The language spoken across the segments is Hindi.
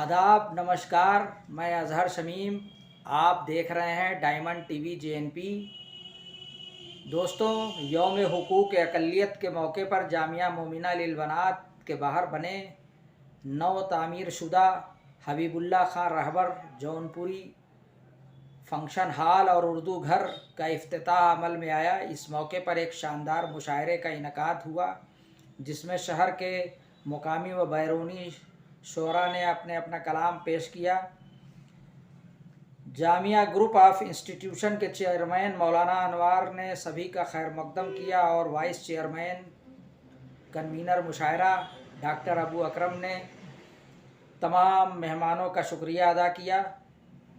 आदाब, नमस्कार। मैं अजहर शमीम, आप देख रहे हैं डायमंड टीवी JNP। दोस्तों, यौम हुकूक अक़लियत के मौके पर जामिया मोमिना लिल बनात के बाहर बने नव तामीर शुदा हबीबुल्लाह खान रहबर जौनपुरी फंक्शन हॉल और उर्दू घर का इफ्तिताह अमल में आया। इस मौके पर एक शानदार मुशायरे का इनकाद हुआ, जिसमें शहर के मुकामी व बैरूनी शोरा ने अपना कलाम पेश किया। जामिया ग्रुप ऑफ इंस्टीट्यूशन के चेयरमैन मौलाना अनवार ने सभी का खैर मकदम किया और वाइस चेयरमैन कन्वीनर मुशायरा डॉक्टर अबू अकरम ने तमाम मेहमानों का शुक्रिया अदा किया।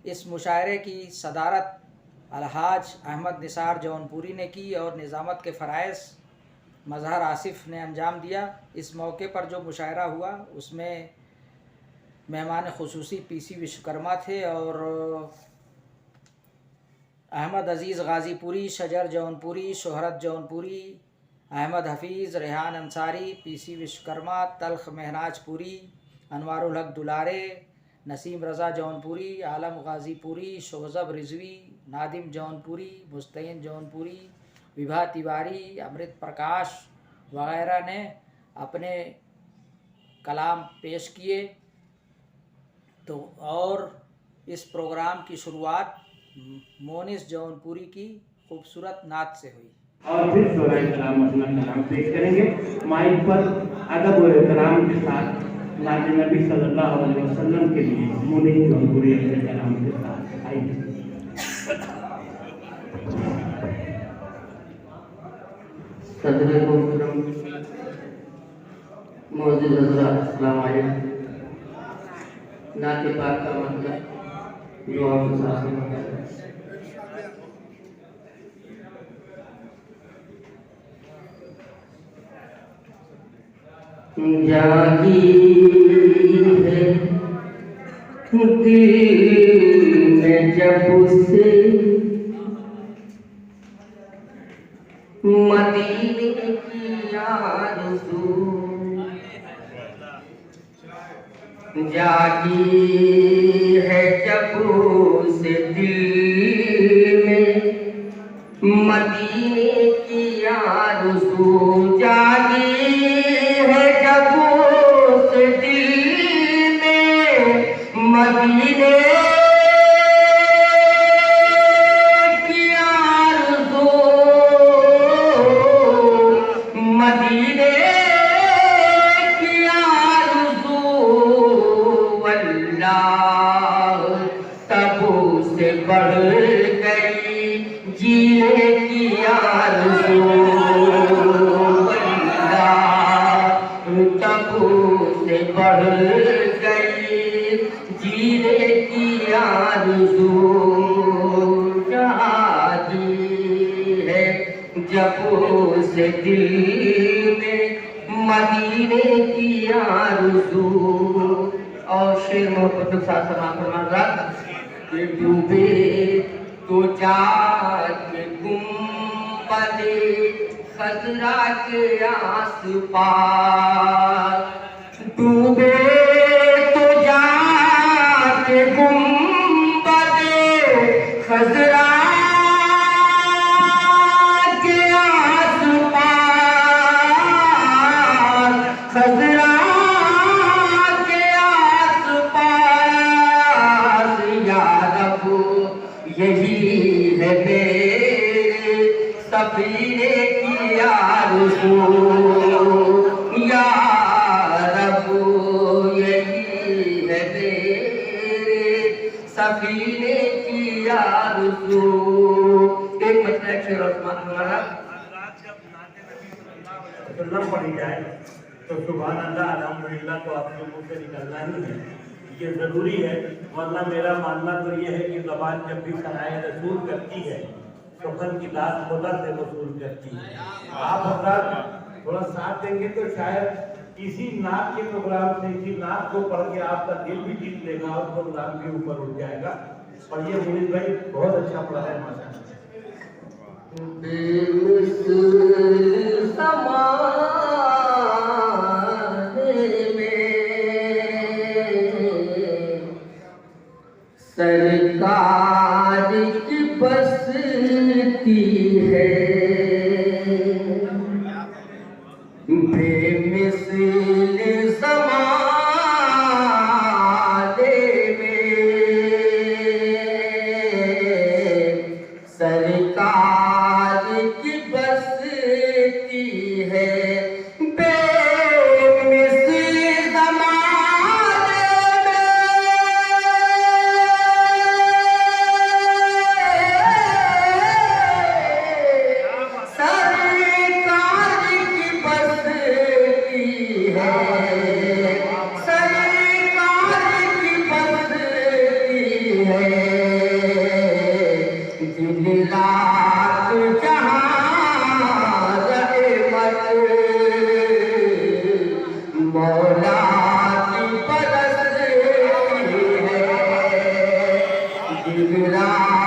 इस मुशायरे की सदारत अलहाज अहमद निसार जौनपुरी ने की और निज़ामत के फ़राइज़ मज़हर आसिफ ने अंजाम दिया। इस मौके पर जो मुशायरा हुआ उसमें मेहमान खुसूसी PC विश्वकर्मा थे और अहमद अज़ीज़ गाज़ीपुरी, शजर जौनपुरी, शोहरत जौनपुरी, अहमद हफ़ीज़, रेहान अंसारी, PC विश्वकर्मा, तल्ख महनाजपुरी, अनवारुल हक दुलारे, नसीम रज़ा जौनपुरी, आलम गाज़ीपुरी, शोज़ब रिजवी, नादिम जौनपुरी, मुस्तैन जौनपुरी, विभा तिवारी, अमृत प्रकाश वगैरह ने अपने कलाम पेश किए। तो और इस प्रोग्राम की शुरुआत मोनिस जौनपुरी की खूबसूरत नात से हुई। और फिर दोहराए कलाम अपना कलाम पेश करेंगे। माइक पर अदब और एहतराम के साथ नाज़ नबी सल्लल्लाहु अलैहि वसल्लम के लिए मोनिस जौनपुरी अपने कलाम के साथ आइए। सदर मोहतरम मौजूद हज़रात, अस्सलाम वालेकुम। नाते पाक का मतलब जो आप जागी है दिल में जब से मदीने की आरज़ू जागी है जब से दिल में मदीने की आरज़ू जागी है जब से दिल में मदीने की आरज़ू मदीने तबू से बढ़ गई जीने की आरज़ू, तबू से बढ़ गई जीने की आरज़ू जागी है जब से दिल में मदीने की आरज़ू। और शेर मोहब्बत के साथ फरमा डूबे तो जाके गुंबदे खज़रा के आस पास, डूबे तो जाके गुंबदे खज़रा के आस पास, खज़रा यही है मेरे सफीने की आरज़ू या रब, यही है मेरे सफीने की आरज़ू। एक मतलब शेर उस्मान हमारा पढ़ी जाए तो सुभान अल्लाह अल्हम्दुलिल्लाह तो आपके मुँह से निकलना ही है, ये ज़रूरी है। वरना मेरा मानना तो ये है कि ज़बान जब भी सनाए रसूल करती है तो फल की लाश खुदा से वसूल करती है। आप हज़रात थोड़ा साथ देंगे तो शायद इसी नात के प्रोग्राम से, इसी नात को पढ़ के आपका दिल भी जीत लेगा और प्रोग्राम के ऊपर उठ जाएगा। और ये मुनीस भाई बहुत अच्छा पढ़ा है माशाअल्लाह। समाने में सरकार की बसती है बेमिसाल ज़माने में, सरकार की बसती है बेमिसाल ज़माने में, सरकार की बसती है, सरकार की बसती है, दिन रात जहाँ रहमत मौला की बरसती है, दिन रात